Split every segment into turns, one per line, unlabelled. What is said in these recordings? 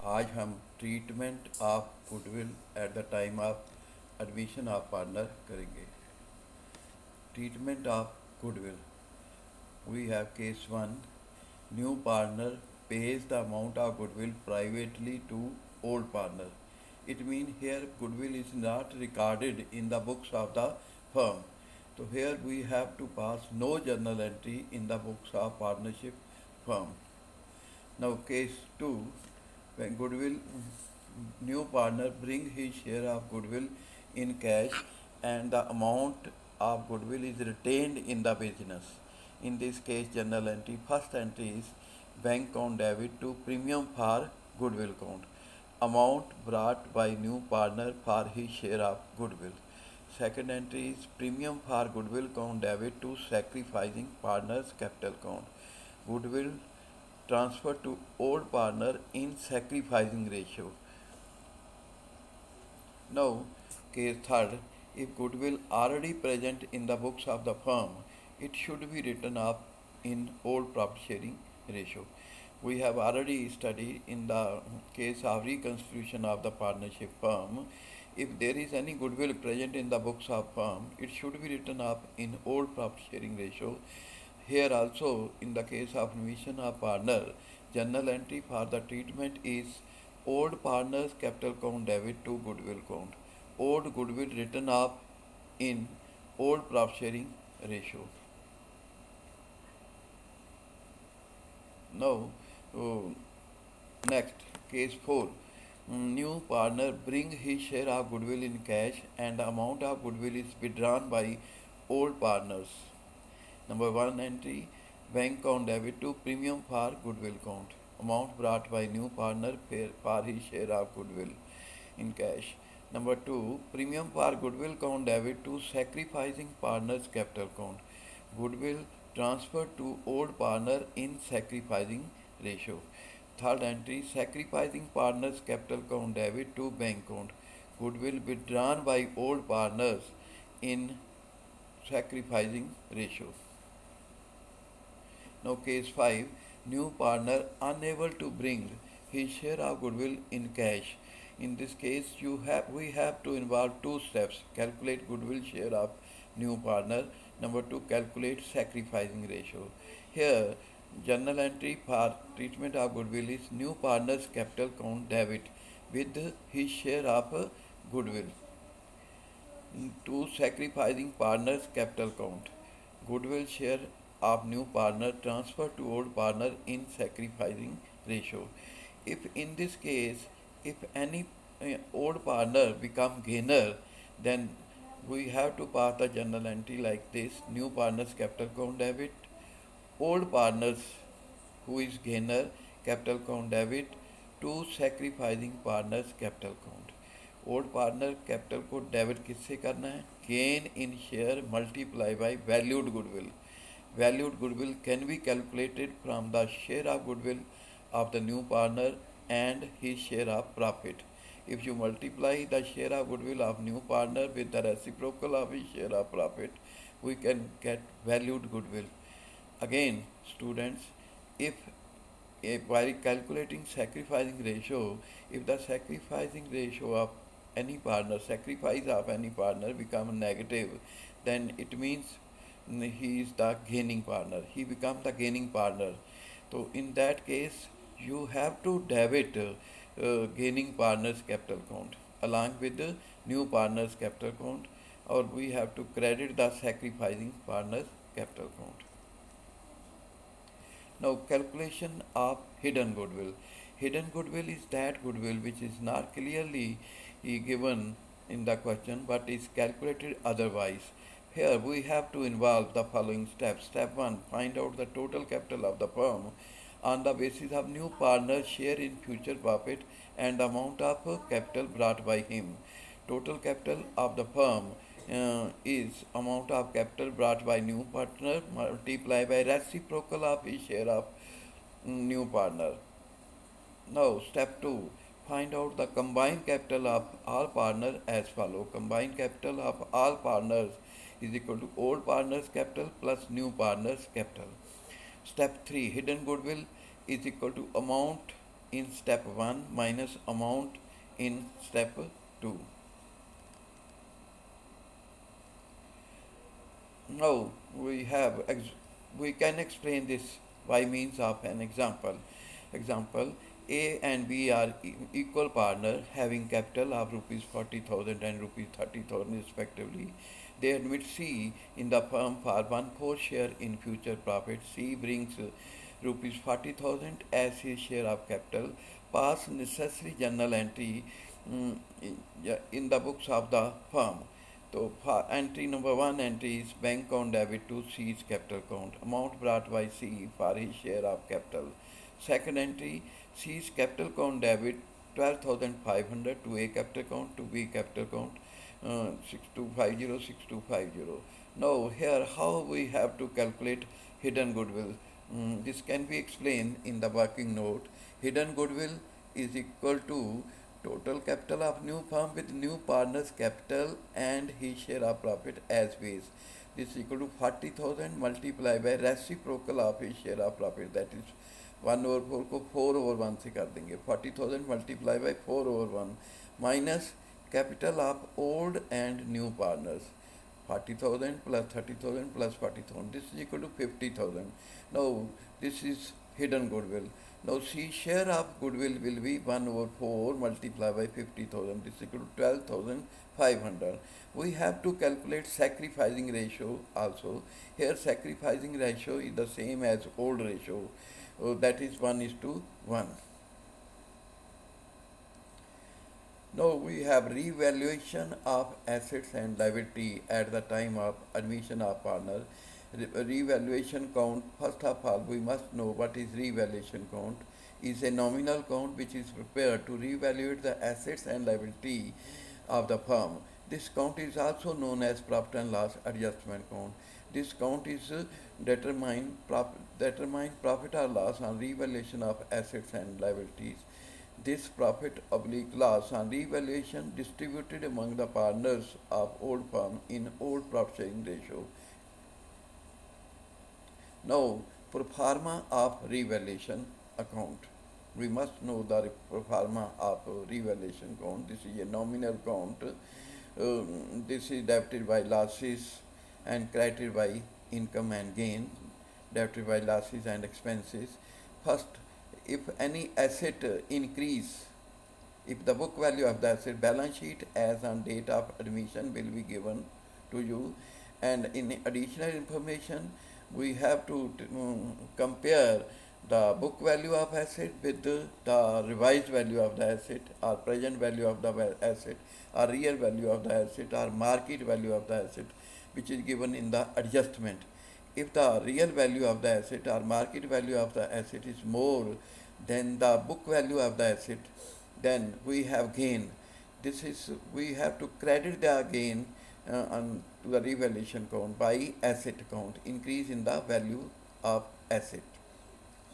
आज हम treatment of goodwill at the time of admission of partner करेंगे। Treatment of goodwill, we have case one. New partner pays the amount of goodwill privately to old partner. It means here goodwill is not recorded in the books of the firm. So here we have to pass no journal entry in the books of partnership firm. Now case 2, when goodwill new partner bring his share of goodwill in cash and the amount of goodwill is retained in the business. In this case, journal entry, first entry is bank account debit to premium for goodwill count. Amount brought by new partner for his share of goodwill. Second entry is premium for goodwill count debit to sacrificing partner's capital count. Goodwill transferred to old partner in sacrificing ratio. Now, case third, if goodwill already present in the books of the firm, it should be written up in old profit sharing ratio. We have already studied in the case of reconstitution of the partnership firm, if there is any goodwill present in the books of firm, it should be written up in old profit sharing ratio. Here also, in the case of admission of partner, journal entry for the treatment is old partner's capital count debit to goodwill count. Old goodwill written up in old profit sharing ratio. Now, uh, next, case 4. New partner bring his share of goodwill in cash and the amount of goodwill is withdrawn by old partners. Number 1 entry, bank account debit to premium for goodwill count. Amount brought by new partner for his share of goodwill in cash. Number 2, premium for goodwill count debit to sacrificing partner's capital count. Goodwill transferred to old partner in sacrificing ratio. Third entry, sacrificing partner's capital count debit to bank account. Goodwill withdrawn by old partners in sacrificing ratio. Now case 5, new partner unable to bring his share of goodwill in cash. In this case, we have to involve two steps: calculate goodwill share of new partner. Number 2, calculate sacrificing ratio. Here, journal entry for treatment of goodwill is new partner's capital count debit with his share of goodwill to sacrificing partner's capital count. Goodwill share of new partner transfer to old partner in sacrificing ratio. If in this case, if any old partner become gainer, then we have to pass the journal entry like this: new partner's capital count debit, old partners who is gainer capital count debit to sacrificing partners capital count. Old partner capital को debit किससे करना है? Gain in share multiply by valued goodwill. Valued goodwill can be calculated from the share of goodwill of the new partner and his share of profit. If you multiply the share of goodwill of new partner with the reciprocal of his share of profit, we can get valued goodwill. Again, students, if while calculating sacrificing ratio, if the sacrificing ratio of any partner, sacrifice of any partner become negative, then it means he is the gaining partner. He becomes the gaining partner. So in that case, you have to debit gaining partner's capital count along with the new partner's capital count, or we have to credit the sacrificing partner's capital count. Now, calculation of hidden goodwill. Hidden goodwill is that goodwill which is not clearly given in the question but is calculated otherwise. Here we have to involve the following steps. Step 1, find out the total capital of the firm on the basis of new partner's share in future profit and the amount of capital brought by him. Total capital of the firm is amount of capital brought by new partner multiplied by reciprocal of his share of new partner. Now step 2, find out the combined capital of all partners as follow. Combined capital of all partners is equal to old partners capital plus new partners capital. Step 3, hidden goodwill is equal to amount in step 1 minus amount in step 2. Now we can explain this by means of an example. Example: A and B are equal partner having capital of rupees 40,000 and rupees 30,000 respectively. They admit C in the firm for 1/4 share in future profit. C brings rupees 40,000 as his share of capital. Pass necessary journal entry mm, in the books of the firm. So for entry number one entry is bank account debit to C's capital account. Amount brought by C for his share of capital. Second entry, C's capital account debit 12,500 to A capital account to B capital account 6250. Now here how we have to calculate hidden goodwill. This can be explained in the working note. Hidden goodwill is equal to total capital of new firm with new partner's capital and his share of profit as base. This is equal to 40,000 multiplied by reciprocal of his share of profit, that is 1/4 को 4/1 से कर देंगे. 40,000 multiplied by 4/1 minus capital of old and new partners. 40,000 plus 30,000 plus 40,000. This is equal to 50,000. Now this is hidden goodwill. Now C share of goodwill will be 1/4 multiplied by 50,000. This is equal to 12,500. We have to calculate sacrificing ratio also. Here sacrificing ratio is the same as old ratio. That is 1:1. Now we have revaluation of assets and liability at the time of admission of partner. Revaluation count, first of all we must know what is revaluation count. Is a nominal count which is prepared to revaluate the assets and liability of the firm. This count is also known as profit and loss adjustment count. This count is determine profit or loss on revaluation of assets and liabilities. This profit oblique loss on revaluation distributed among the partners of old firm in old profit sharing ratio. Now, pro forma of revaluation account. We must know the pro forma of revaluation count. This is a nominal count. This is debited by losses and credited by income and gain, debited by losses and expenses. First, if any asset increase, if the book value of the asset, balance sheet as on date of admission will be given to you, and in additional information we have to compare the book value of asset with the revised value of the asset or present value of the asset or real value of the asset or market value of the asset, which is given in the adjustment. If the real value of the asset or market value of the asset is more than the book value of the asset, then we have gain. This is, we have to credit the gain on to the revaluation count by asset count, increase in the value of asset.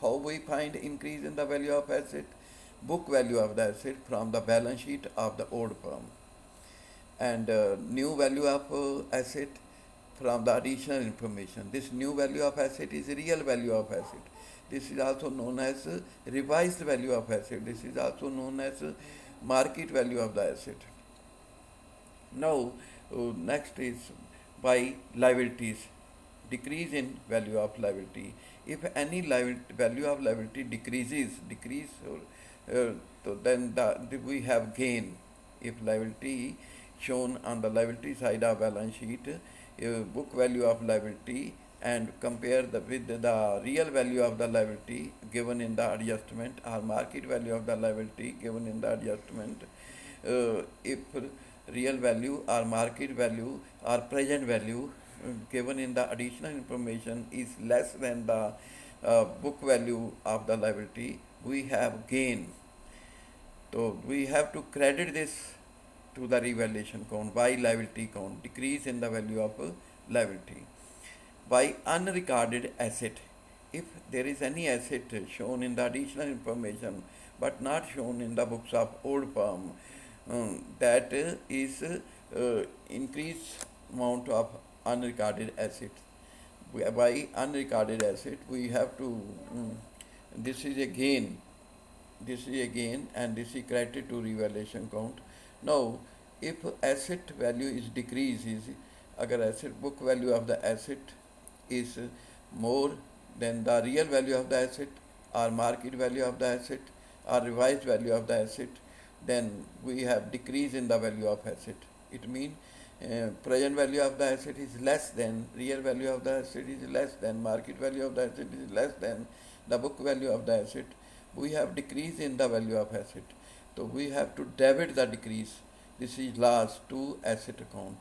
How we find increase in the value of asset? Book value of the asset from the balance sheet of the old firm, and new value of asset from the additional information. This new value of asset is real value of asset. This is also known as revised value of asset. This is also known as market value of the asset. Now, next is by liabilities, decrease in value of liability. If any value of liability decrease, so then we have gain. If liability shown on the liability side of balance sheet, book value of liability, and compare with the real value of the liability given in the adjustment or market value of the liability given in the adjustment. If real value or market value or present value given in the additional information is less than the book value of the liability, we have gain. So we have to credit this to the revaluation count by liability count, decrease in the value of liability. By unrecorded asset, if there is any asset shown in the additional information but not shown in the books of old firm, that is increased amount of unrecorded assets. By unrecorded asset we have to, this is a gain this is again, and this is credited to revaluation count. Now, if asset value is decreases, agar asset book value of the asset is more than the real value of the asset or market value of the asset or revised value of the asset, then we have decrease in the value of asset. It means present value of the asset is less than real value of the asset is less than market value of the asset is less than the book value of the asset. We have decrease in the value of asset, so we have to debit the decrease. This is loss to asset account.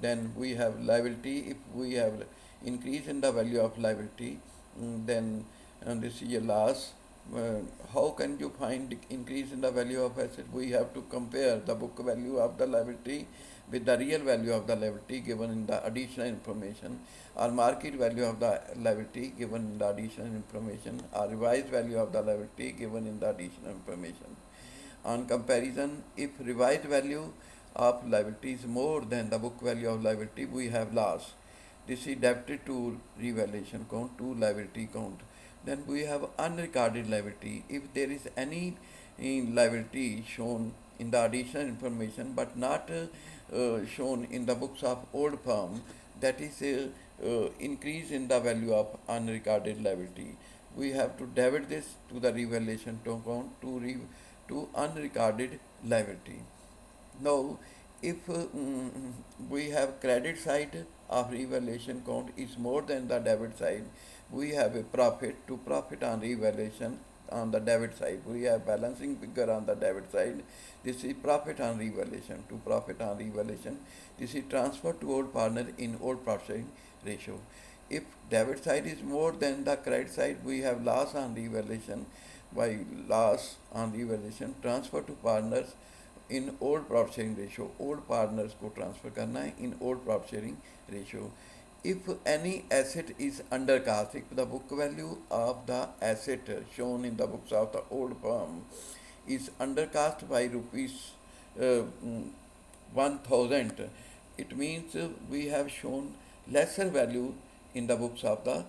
Then we have liability. If we have increase in the value of liability, then this is a loss. uh, how can you find increase in the value of asset? We have to compare the book value of the liability with the real value of the liability given in the additional information, or market value of the liability given in the additional information, or revised value of the liability given in the additional information. On comparison, if revised value of liability is more than the book value of liability, we have loss. This is debited to revaluation count, to liability count. Then we have unrecorded liability. If there is any liability shown in the additional information but not shown in the books of old firm, that is increase in the value of unrecorded liability. We have to debit this to the revaluation account, to unrecorded liability. Now, if we have credit side of revaluation count is more than the debit side, we have a profit. To profit on revaluation on the debit side, we have balancing figure on the debit side. This is profit on revaluation. To profit on revaluation, this is transfer to old partner in old profit sharing ratio. If debit side is more than the credit side, we have loss on revaluation. By loss on revaluation, transfer to partners in old profit sharing ratio, old partners को transfer करना है in old profit sharing ratio. If any asset is undercast, if the book value of the asset shown in the books of the old firm is undercast by rupees 1000, it means we have shown lesser value in the books of the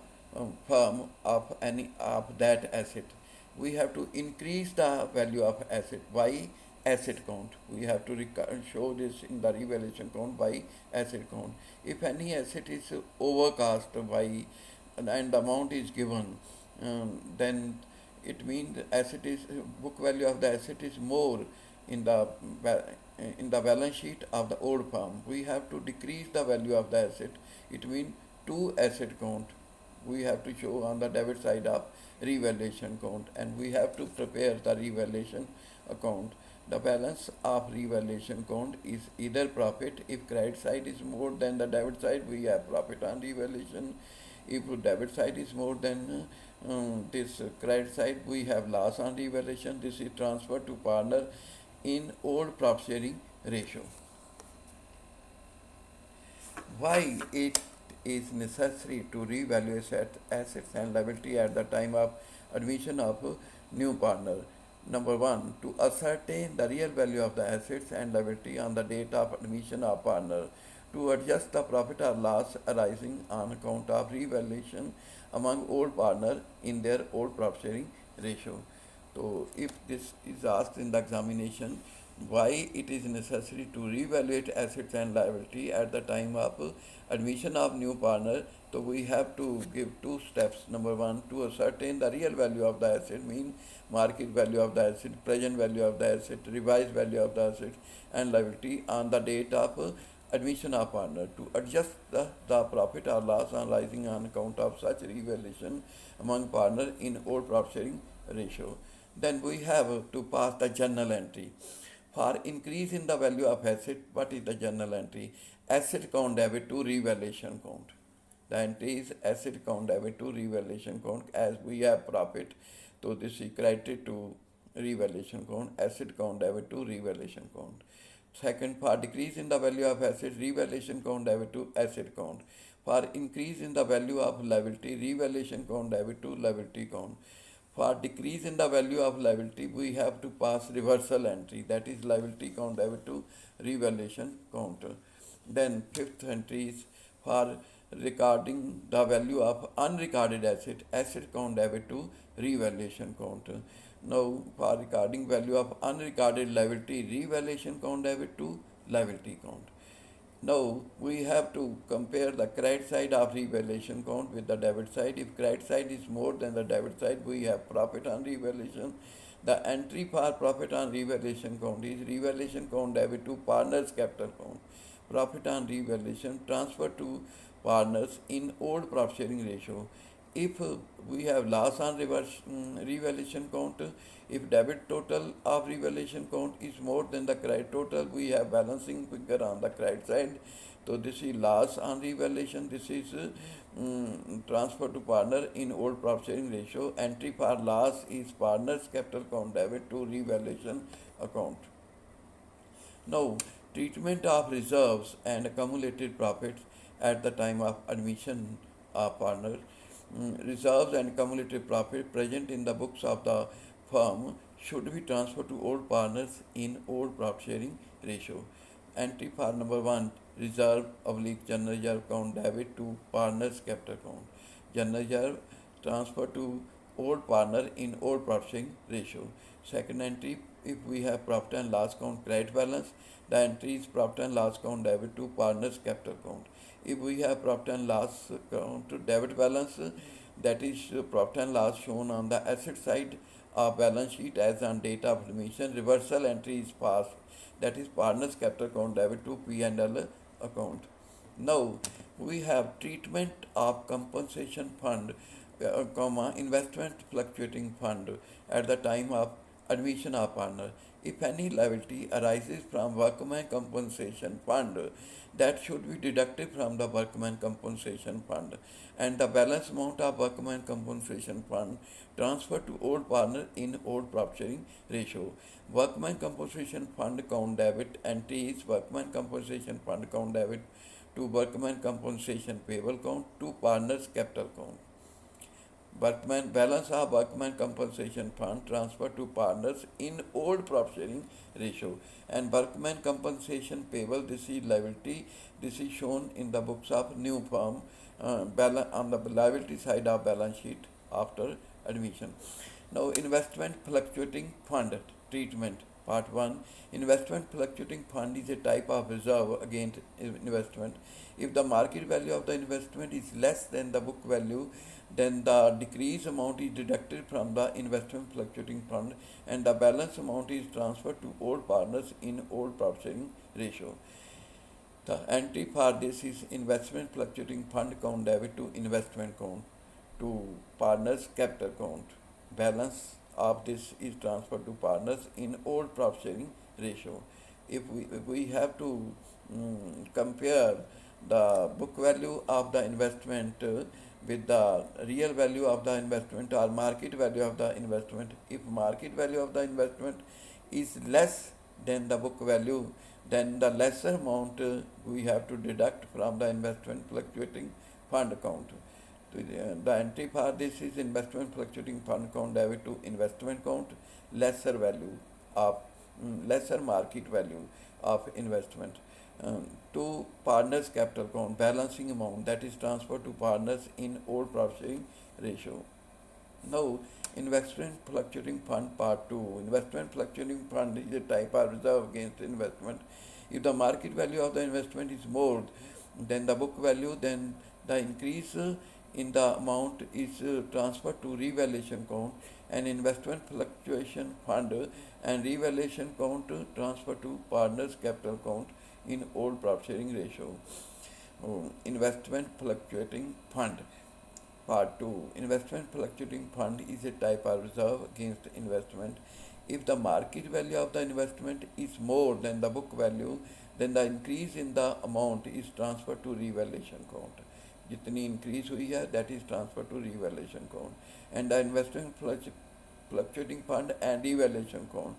firm of any of that asset. We have to increase the value of asset by asset count. We have to show this in the revaluation count by asset count. If any asset is overcast by and the amount is given, then it means the asset is book value of the asset is more in the balance sheet of the old firm. We have to decrease the value of the asset. It means to asset count. We have to show on the debit side of revaluation count, and we have to prepare the revaluation account. The balance of revaluation count is either profit. If credit side is more than the debit side, we have profit on revaluation. If debit side is more than this credit side, we have loss on revaluation. This is transferred to partner in old profit sharing ratio. Why it is necessary to revalue assets and liability at the time of admission of new partner? Number one, to ascertain the real value of the assets and liability on the date of admission of partner, to adjust the profit or loss arising on account of revaluation among old partner in their old profit sharing ratio. So, if this is asked in the examination, why it is necessary to reevaluate assets and liability at the time of admission of new partner, so we have to give two steps. Number one, to ascertain the real value of the asset, mean market value of the asset, present value of the asset, revised value of the asset and liability on the date of admission of partner, to adjust the profit or loss arising on account of such revaluation among partner in old profit sharing ratio. Then we have to pass the journal entry. For increase in the value of asset, what is the journal entry? Asset count debit to revaluation count. The entry is asset count debit to revaluation count. As we have profit, so this is credited to revaluation count. Asset count debit to revaluation count. Second, for decrease in the value of asset, revaluation count debit to asset count. For increase in the value of liability, revaluation count debit to liability count. For decrease in the value of liability, we have to pass reversal entry, that is liability count debit to revaluation count. Then fifth entry is for recording the value of unrecorded asset, asset count debit to revaluation count. Now, for recording value of unrecorded liability, revaluation count debit to liability count. Now we have to compare the credit side of revaluation count with the debit side. If credit side is more than the debit side, we have profit on revaluation. The entry for profit on revaluation count is revaluation count debit to partners capital count. Profit on revaluation transfer to partners in old profit sharing ratio. If we have loss on revaluation count, if debit total of revaluation count is more than the credit total, we have balancing figure on the credit side. So this is loss on revaluation. This is transfer to partner in old profit sharing ratio. Entry for loss is partner's capital count debit to revaluation account. Now, treatment of reserves and accumulated profits at the time of admission of partner. Reserves and accumulated profit present in the books of the firm should be transferred to old partners in old profit sharing ratio. Entry for number 1, reserve oblique general reserve account debit to partners capital account. General reserve transfer to old partner in old profit sharing ratio. Second entry, if we have profit and loss count credit balance, the entry is profit and loss count debit to partners capital account. If we have profit and loss count to debit balance, that is profit and loss shown on the asset side of balance sheet as on date of admission, reversal entry is passed, that is partners capital account debit to P&L account. Now we have treatment of compensation fund, investment fluctuating fund at the time of admission of partner. If any liability arises from workman compensation fund, that should be deducted from the workman compensation fund, and the balance amount of workman compensation fund transferred to old partner in old profit sharing ratio. Workman compensation fund account debit entry is workman compensation fund account debit to workman compensation payable account to partners capital account. Workman balance of workman compensation fund transfer to partners in old profit sharing ratio, and workman compensation payable, this is liability, this is shown in the books of new firm, on the liability side of balance sheet after admission. Now investment fluctuating fund treatment. Part 1. Investment fluctuating fund is a type of reserve against investment. If the market value of the investment is less than the book value, then the decreased amount is deducted from the investment fluctuating fund and the balance amount is transferred to old partners in old profit sharing ratio. The entry for this is investment fluctuating fund account debit to investment account to partners capital account. Balance of this is transferred to partners in old profit sharing ratio. If we have to compare the book value of the investment with the real value of the investment or market value of the investment, if market value of the investment is less than the book value, then the lesser amount we have to deduct from the investment fluctuating fund account. The entry for this is investment fluctuating fund account debit to investment account, lesser value of lesser market value of investment, to partners capital account, balancing amount that is transferred to partners in old profit sharing ratio. Now, investment fluctuating fund part 2. Investment fluctuating fund is a type of reserve against investment. If the market value of the investment is more than the book value, then the increase in the amount is transferred to revaluation count, and investment fluctuation fund and revaluation count transfer to partners capital count in old profit sharing ratio. Investment fluctuating fund part 2. Investment fluctuating fund is a type of reserve against investment. If the market value of the investment is more than the book value, then the increase in the amount is transferred to revaluation count. जितनी increase हुई है that is transfer to revaluation account and the investment fluctuating fund and revaluation account,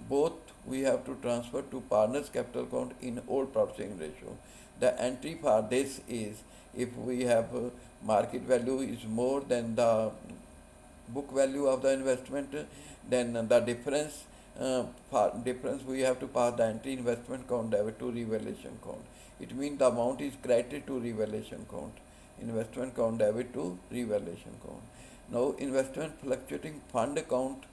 both we have to transfer to partners capital account in old profit sharing ratio. The entry for this is if we have market value is more than the book value of the investment, then the difference we have to pass the entry investment account debit to revaluation account. It means the amount is credited to revaluation account. Investment account debit to revaluation account. Now investment fluctuating fund account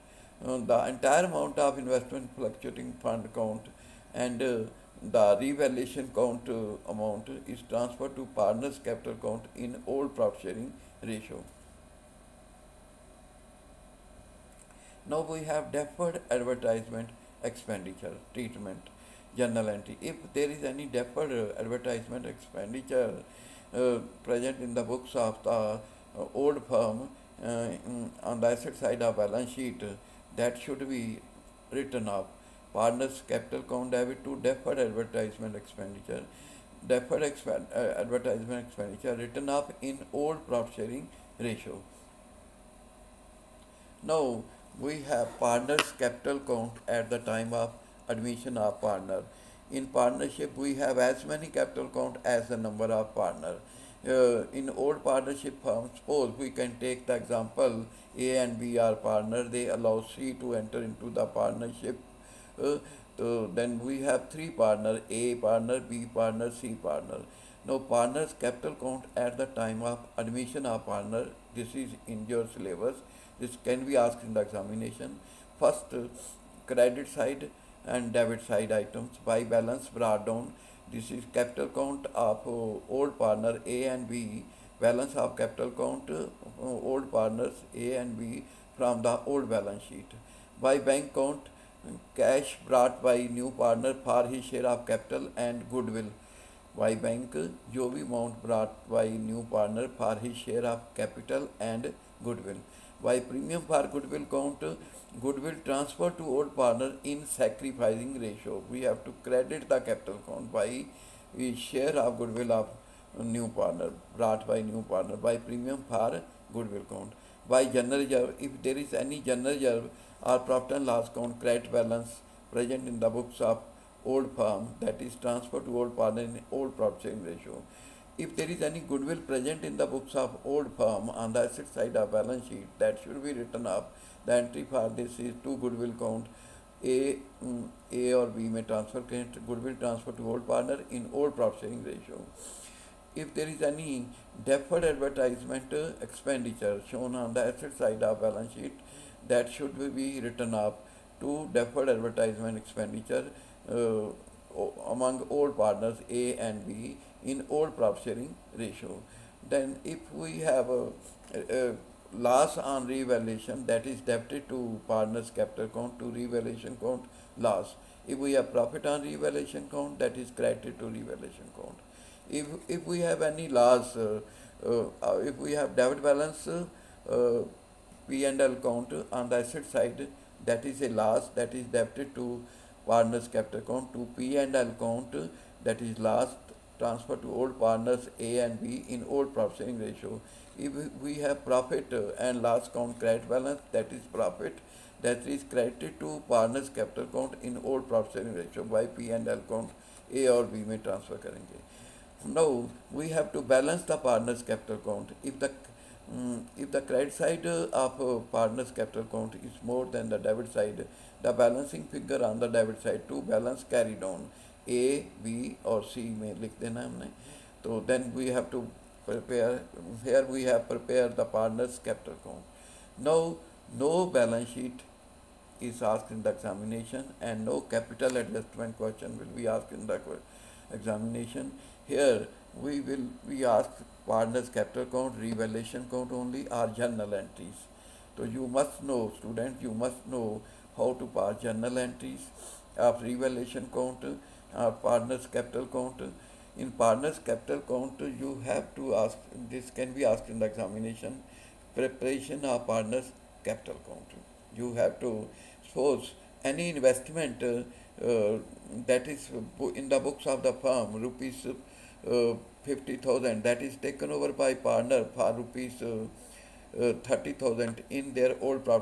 the entire amount of investment fluctuating fund count and the revaluation count amount is transferred to partners capital count in old profit sharing ratio. Now we have deferred advertisement expenditure treatment journal entry. If there is any deferred advertisement expenditure present in the books of the old firm on the asset side of balance sheet, that should be written off. Partners capital count debit to deferred advertisement expenditure. Advertisement expenditure written off in old profit sharing ratio. Now we have partners capital count at the time of admission of partner. In partnership, we have as many capital count as the number of partner. In old partnership firms, suppose we can take the example A and B are partner. They allow C to enter into the partnership. Uh, so then we have three partner: A partner, B partner, C partner. Now partners capital count at the time of admission of partner. This is in your syllabus. This can be asked in the examination. First, credit side and debit side items by balance brought down. This is capital count of old partner A and B. Balance of capital count old partners A and B from the old balance sheet. By bank count, cash brought by new partner for his share of capital and goodwill. By bank, जो भी amount brought by new partner for his share of capital and goodwill. By premium for goodwill count, goodwill transfer to old partner in sacrificing ratio. We have to credit the capital count by share of goodwill of new partner brought by new partner by premium for goodwill count. By general reserve, if there is any general reserve or profit and loss count credit balance present in the books of old firm, that is transferred to old partner in old profit sharing ratio. If there is any goodwill present in the books of old firm on the asset side of balance sheet, that should be written up. The entry for this is to goodwill count. A, A or B may transfer goodwill transfer to old partner in old profit sharing ratio. If there is any deferred advertisement expenditure shown on the asset side of balance sheet, that should be written up to deferred advertisement expenditure uh, among old partners A and B in old profit sharing ratio. Then if we have a loss on revaluation, that is debited to partners capital count to revaluation count loss. If we have profit on revaluation count, that is credited to revaluation count. If we have any loss, if we have debit balance P and L count on the asset side, that is a loss that is debited to partners capital account to P and L count, that is loss transferred to old partners A and B in old profit sharing ratio. If we have profit and loss count credit balance, that is profit that is credited to partners capital count in old profit sharing ratio by P and L count A और B में transfer करेंगे. Now we have to balance the partners capital count. If the credit side of partners capital count is more than the debit side, the balancing figure on the debit side to balance carry down A, B और C में लिख देना हमने. तो then we have to prepare, here we have prepared the partners capital count. Now no balance sheet is asked in the examination and no capital adjustment question will be asked in the examination. Here we will be asked partners capital count, revaluation count only or journal entries. So you must know, students, you must know how to pass journal entries of revaluation count or partners capital count. In partners capital count, you have to ask, this can be asked in the examination, preparation of partners capital count. You have to suppose any investment that is in the books of the firm, rupees 50,000, that is taken over by partner for rupees 30,000 in their old profit